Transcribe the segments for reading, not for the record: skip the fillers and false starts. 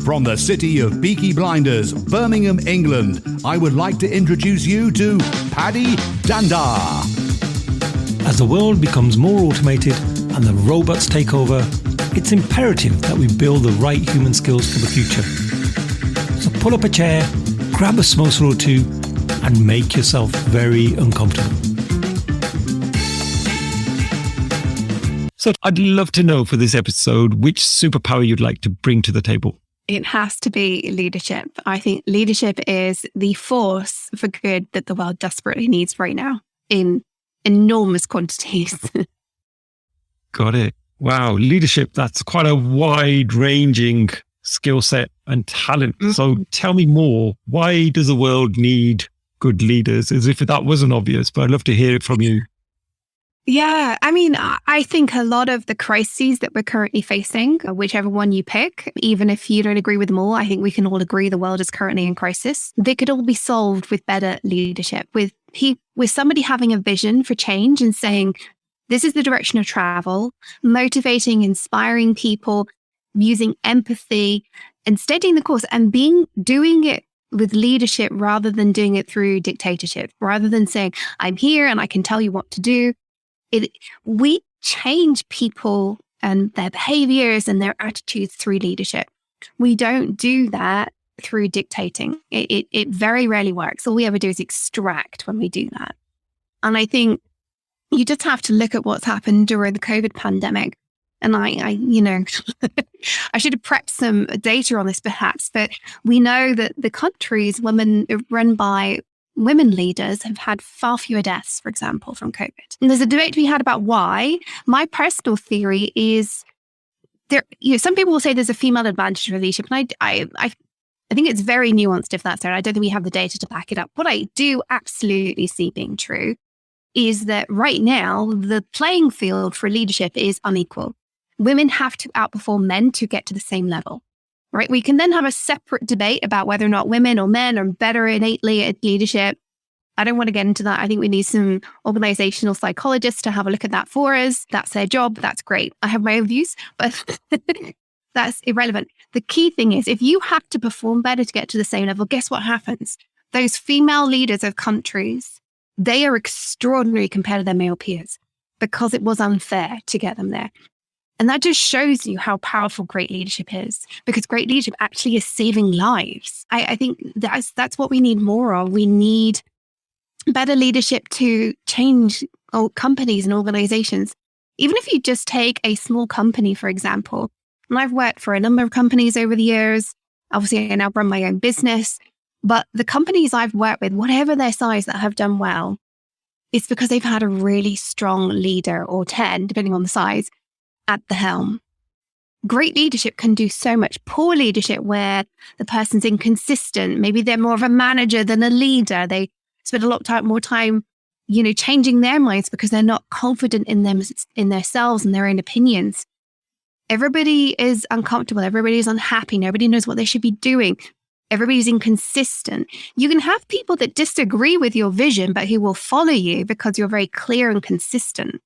From the city of Peaky Blinders, Birmingham, England, I would like to introduce you to Paddy Danda. As the world becomes more automated and the robots take over, it's imperative that we build the right human skills for the future. So pull up a chair, grab a samosa or two, and make yourself very uncomfortable. So I'd love to know for this episode, which superpower you'd like to bring to the table. It has to be leadership. I think leadership is the force for good that the world desperately needs right now in enormous quantities. Got it. Wow. Leadership, that's quite a wide-ranging skill set and talent. So tell me more. Why does the world need good leaders? As if that wasn't obvious, but I'd love to hear it from you. Yeah, I mean, I think a lot of the crises that we're currently facing, whichever one you pick, even if you don't agree with them all, I think we can all agree the world is currently in crisis. They could all be solved with better leadership, with somebody having a vision for change and saying, this is the direction of travel, motivating, inspiring people, using empathy and steadying the course and doing it with leadership rather than doing it through dictatorship, rather than saying, I'm here and I can tell you what to do. We change people and their behaviors and their attitudes through leadership. We don't do that through dictating. It very rarely works. All we ever do is extract when we do that. And I think you just have to look at what's happened during the COVID pandemic. And I I should have prepped some data on this perhaps, but we know that the countries run by women leaders have had far fewer deaths, for example, from COVID. And there's a debate to be had about why. My personal theory is some people will say there's a female advantage for leadership. And I think it's very nuanced if that's there. I don't think we have the data to back it up. What I do absolutely see being true is that right now, the playing field for leadership is unequal. Women have to outperform men to get to the same level. Right? We can then have a separate debate about whether or not women or men are better innately at leadership. I don't want to get into that. I think we need some organizational psychologists to have a look at that for us. That's their job. That's great. I have my own views, but that's irrelevant. The key thing is if you have to perform better to get to the same level, guess what happens? Those female leaders of countries, they are extraordinary compared to their male peers because it was unfair to get them there. And that just shows you how powerful great leadership is, because great leadership actually is saving lives. I think that's what we need more of. We need better leadership to change companies and organizations. Even if you just take a small company, for example, and I've worked for a number of companies over the years. Obviously, I now run my own business, but the companies I've worked with, whatever their size that have done well, it's because they've had a really strong leader or 10, depending on the size, at the helm. Great leadership can do so much. Poor leadership where the person's inconsistent, maybe they're more of a manager than a leader. They spend a lot more time, changing their minds because they're not confident in themselves and their own opinions. Everybody is uncomfortable. Everybody is unhappy. Nobody knows what they should be doing. Everybody's inconsistent. You can have people that disagree with your vision, but who will follow you because you're very clear and consistent.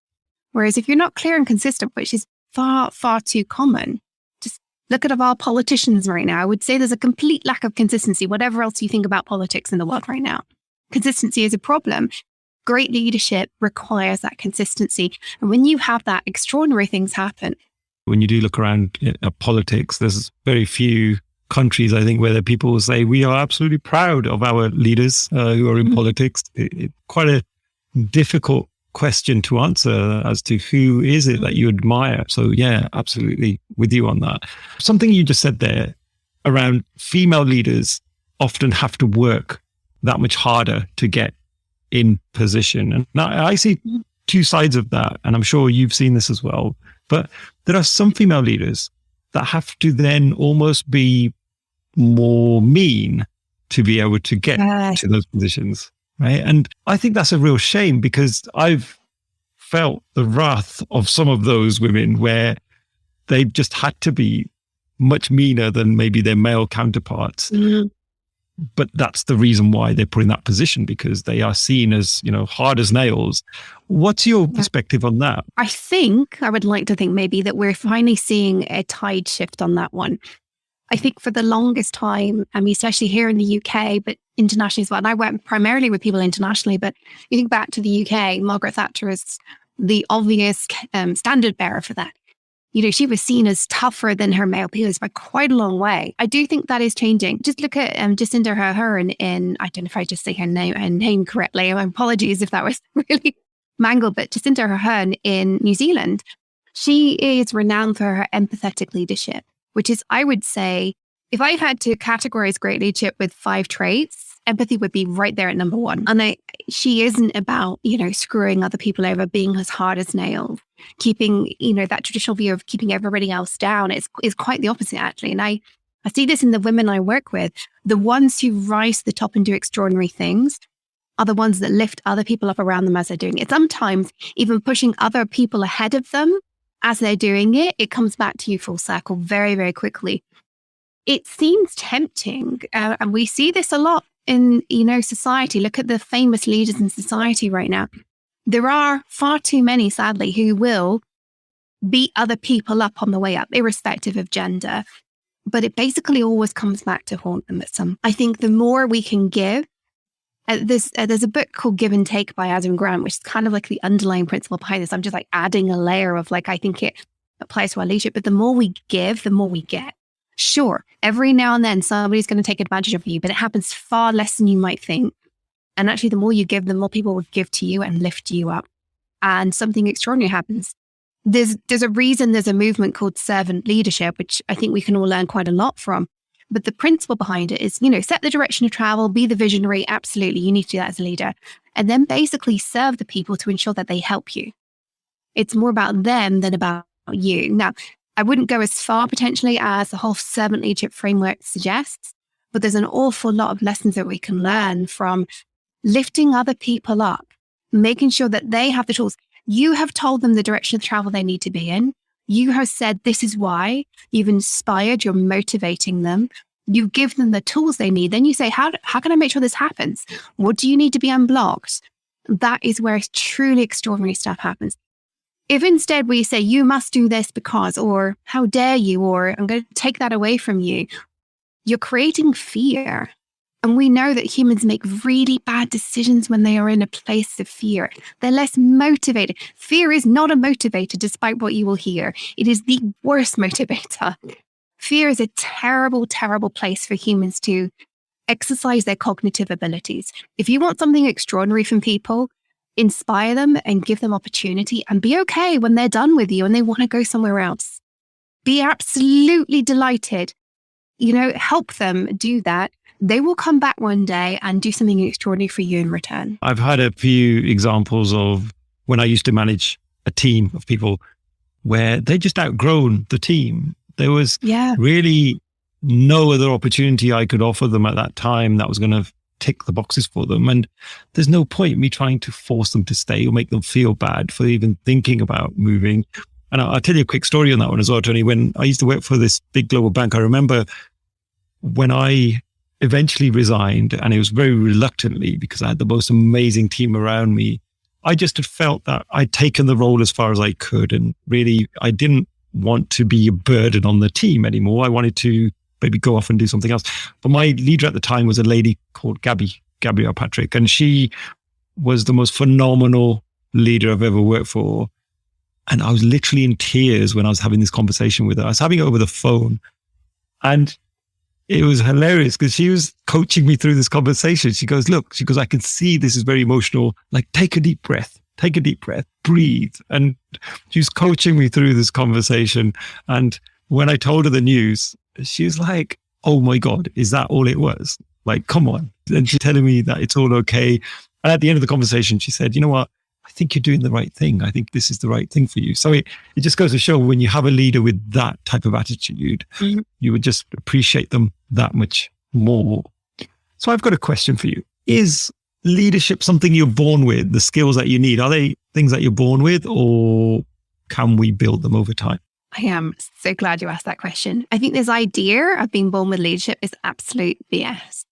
Whereas if you're not clear and consistent, which is far, far too common, just look at our politicians right now. I would say there's a complete lack of consistency, whatever else you think about politics in the world right now. Consistency is a problem. Great leadership requires that consistency. And when you have that, extraordinary things happen. When you do look around at politics, there's very few countries, I think, where the people will say, we are absolutely proud of our leaders who are in politics. It's quite a difficult question to answer as to who is it that you admire. So yeah, absolutely with you on that. Something you just said there around female leaders often have to work that much harder to get in position. And now I see two sides of that, and I'm sure you've seen this as well. But there are some female leaders that have to then almost be more mean to be able to get to those positions. Right. And I think that's a real shame because I've felt the wrath of some of those women where they've just had to be much meaner than maybe their male counterparts. Mm-hmm. But that's the reason why they're put in that position, because they are seen as, hard as nails. What's your perspective on that? I would like to think maybe that we're finally seeing a tide shift on that one. I think for the longest time, I mean, especially here in the UK, but internationally as well, and I work primarily with people internationally, but you think back to the UK, Margaret Thatcher is the obvious standard bearer for that. She was seen as tougher than her male peers by quite a long way. I do think that is changing. Just look at Jacinda Ardern in, I don't know if I just say her name correctly. My apologies if that was really mangled, but Jacinda Ardern in New Zealand, she is renowned for her empathetic leadership, which is, I would say, if I had to categorize great leadership with 5 traits, empathy would be right there at number 1. And she isn't about, screwing other people over, being as hard as nails, keeping, that traditional view of keeping everybody else down. Is quite the opposite, actually. And I see this in the women I work with. The ones who rise to the top and do extraordinary things are the ones that lift other people up around them as they're doing it. Sometimes even pushing other people ahead of them as they're doing it, it comes back to you full circle very, very quickly. It seems tempting, and we see this a lot in, society. Look at the famous leaders in society right now. There are far too many, sadly, who will beat other people up on the way up, irrespective of gender. But it basically always comes back to haunt them at some. I think the more we can give, there's a book called Give and Take by Adam Grant, which is kind of like the underlying principle behind this. I'm just like adding a layer of I think it applies to our leadership. But the more we give, the more we get. Sure, every now and then somebody's going to take advantage of you, but it happens far less than you might think. And actually, the more you give, the more people will give to you and lift you up. And something extraordinary happens. There's a reason there's a movement called servant leadership, which I think we can all learn quite a lot from. But the principle behind it is, set the direction of travel, be the visionary. Absolutely, you need to do that as a leader. And then basically serve the people to ensure that they help you. It's more about them than about you. Now, I wouldn't go as far potentially as the whole servant leadership framework suggests, but there's an awful lot of lessons that we can learn from lifting other people up, making sure that they have the tools. You have told them the direction of travel they need to be in. You have said, this is why. You've inspired, you're motivating them. You give them the tools they need. Then you say, how can I make sure this happens? What do you need to be unblocked? That is where truly extraordinary stuff happens. If instead we say, you must do this because, or how dare you, or I'm going to take that away from you, you're creating fear. And we know that humans make really bad decisions when they are in a place of fear. They're less motivated. Fear is not a motivator, despite what you will hear. It is the worst motivator. Fear is a terrible, terrible place for humans to exercise their cognitive abilities. If you want something extraordinary from people, inspire them and give them opportunity, and be okay when they're done with you and they want to go somewhere else. Be absolutely delighted. Help them do that. They will come back one day and do something extraordinary for you in return. I've had a few examples of when I used to manage a team of people where they just outgrown the team. There was really no other opportunity I could offer them at that time that was going to tick the boxes for them. And there's no point in me trying to force them to stay or make them feel bad for even thinking about moving. And I'll tell you a quick story on that one as well, Tony. When I used to work for this big global bank, I remember when I eventually resigned, and it was very reluctantly because I had the most amazing team around me. I just had felt that I'd taken the role as far as I could. And really, I didn't want to be a burden on the team anymore. I wanted to maybe go off and do something else. But my leader at the time was a lady called Gabrielle Patrick, and she was the most phenomenal leader I've ever worked for. And I was literally in tears when I was having this conversation with her. I was having it over the phone, and it was hilarious because she was coaching me through this conversation. She goes, I can see this is very emotional. Like, take a deep breath, breathe. And she was coaching me through this conversation. And when I told her the news, she was like, oh my God, is that all it was? Like, come on. And she's telling me that it's all okay. And at the end of the conversation, she said, you know what? I think you're doing the right thing. I think this is the right thing for you. So it just goes to show when you have a leader with that type of attitude, you would just appreciate them that much more. So I've got a question for you. Is leadership something you're born with, the skills that you need? Are they things that you're born with, or can we build them over time? I am so glad you asked that question. I think this idea of being born with leadership is absolute BS.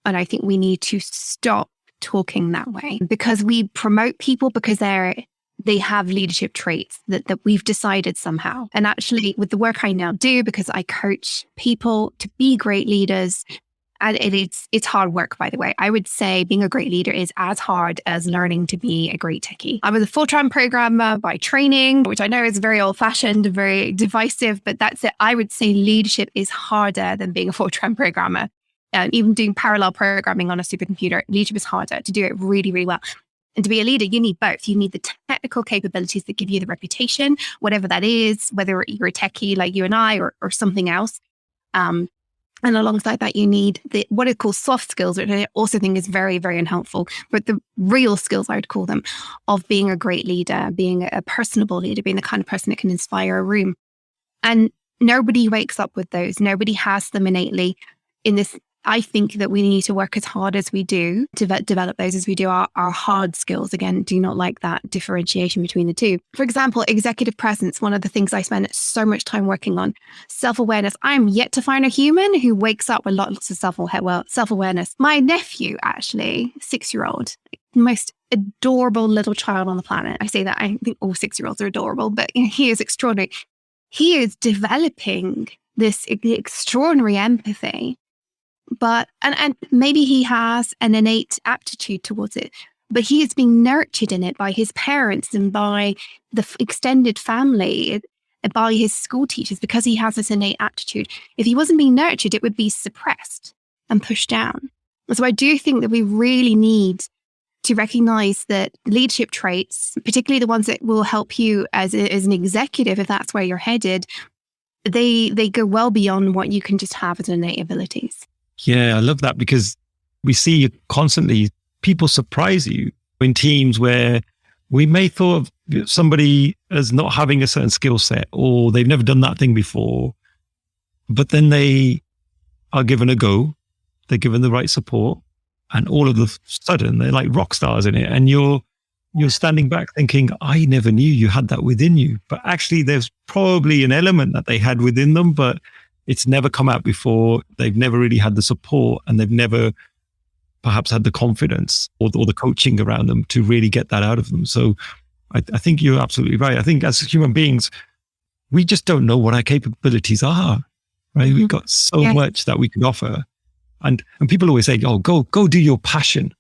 And I think we need to stop talking that way, because we promote people because they're they have leadership traits that we've decided somehow. And actually, with the work I now do, because I coach people to be great leaders, and it's hard work, by the way. I would say being a great leader is as hard as learning to be a great techie. I was a full-time programmer by training, which I know is very old-fashioned, very divisive, but that's it. I would say leadership is harder than being a full-time programmer. Even doing parallel programming on a supercomputer, leadership is harder to do it really, really well. And to be a leader, you need both. You need the technical capabilities that give you the reputation, whatever that is, whether you're a techie like you and I or something else. And alongside that, you need what are called soft skills, which I also think is very, very unhelpful. But the real skills, I would call them, of being a great leader, being a personable leader, being the kind of person that can inspire a room. And nobody wakes up with those. Nobody has them innately in this. I think that we need to work as hard as we do to develop those as we do our hard skills. Again, do not like that differentiation between the two. For example, executive presence, one of the things I spend so much time working on. Self-awareness. I'm yet to find a human who wakes up with lots of self-awareness. My nephew, actually, 6-year-old, most adorable little child on the planet. I say that, I think all 6-year-olds are adorable, but he is extraordinary. He is developing this extraordinary empathy. But, and maybe he has an innate aptitude towards it, but he is being nurtured in it by his parents and by the extended family, and by his school teachers, because he has this innate aptitude. If he wasn't being nurtured, it would be suppressed and pushed down. And so I do think that we really need to recognize that leadership traits, particularly the ones that will help you as an executive, if that's where you're headed, they go well beyond what you can just have as innate abilities. Yeah, I love that, because we see constantly people surprise you in teams where we may thought of somebody as not having a certain skill set, or they've never done that thing before, but then they are given a go, they're given the right support, and all of a sudden they're like rock stars in it. And you're standing back thinking, I never knew you had that within you. But actually there's probably an element that they had within them, but it's never come out before. They've never really had the support, and they've never perhaps had the confidence or the coaching around them to really get that out of them. So I think you're absolutely right. I think as human beings, we just don't know what our capabilities are, right? Mm-hmm. We've got so much that we can offer. And people always say, oh, go do your passion.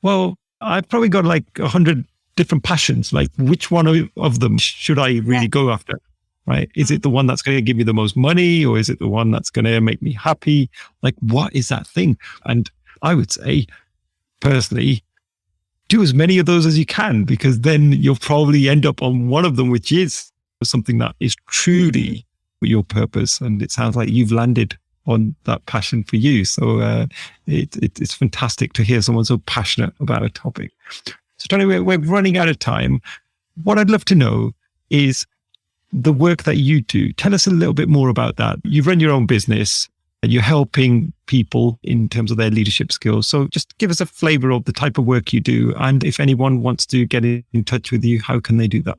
Well, I've probably got like 100 different passions. Like, which one of them should I really go after? Right? Is it the one that's going to give me the most money, or is it the one that's going to make me happy? Like, what is that thing? And I would say, personally, do as many of those as you can, because then you'll probably end up on one of them, which is something that is truly your purpose. And it sounds like you've landed on that passion for you. So it's fantastic to hear someone so passionate about a topic. So Toni, we're running out of time. What I'd love to know is the work that you do. Tell us a little bit more about that. You've run your own business and you're helping people in terms of their leadership skills. So just give us a flavor of the type of work you do. And if anyone wants to get in touch with you, how can they do that?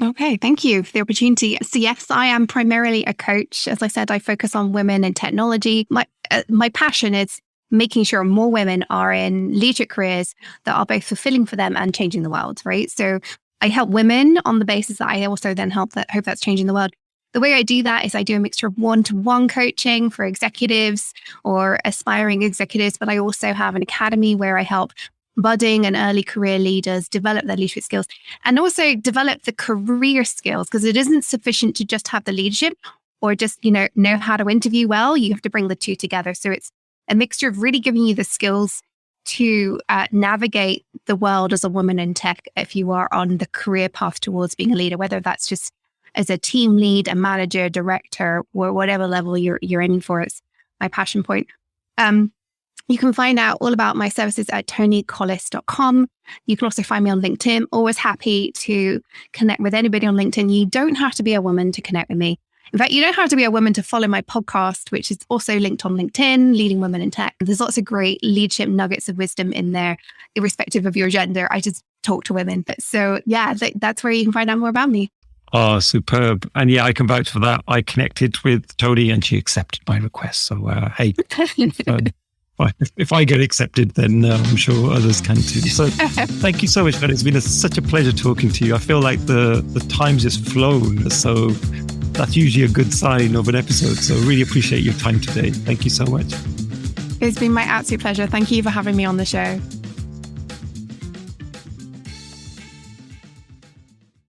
Okay, thank you for the opportunity. So yes, I am primarily a coach. As I said, I focus on women in technology. My passion is making sure more women are in leadership careers that are both fulfilling for them and changing the world, right? So I help women on the basis that I also then hope that's changing the world. The way I do that is I do a mixture of one-to-one coaching for executives or aspiring executives, but I also have an academy where I help budding and early career leaders develop their leadership skills and also develop the career skills, because it isn't sufficient to just have the leadership or just, know how to interview well. You have to bring the two together. So it's a mixture of really giving you the skills to navigate the world as a woman in tech if you are on the career path towards being a leader, whether that's just as a team lead, a manager, director, or whatever level you're aiming for. It's my passion point. You can find out all about my services at tonicollis.com. You can also find me on LinkedIn. Always happy to connect with anybody on LinkedIn. You don't have to be a woman to connect with me. In fact, you don't have to be a woman to follow my podcast, which is also linked on LinkedIn, Leading Women in Tech. There's lots of great leadership nuggets of wisdom in there, irrespective of your gender. I just talk to women. So yeah, that's where you can find out more about me. Oh, superb. And yeah, I can vouch for that. I connected with Toni and she accepted my request. So hey, if I get accepted, then I'm sure others can too. So thank you so much, Paddy. It's been such a pleasure talking to you. I feel like the time's just flown. So that's usually a good sign of an episode. So really appreciate your time today. Thank you so much. It's been my absolute pleasure. Thank you for having me on the show.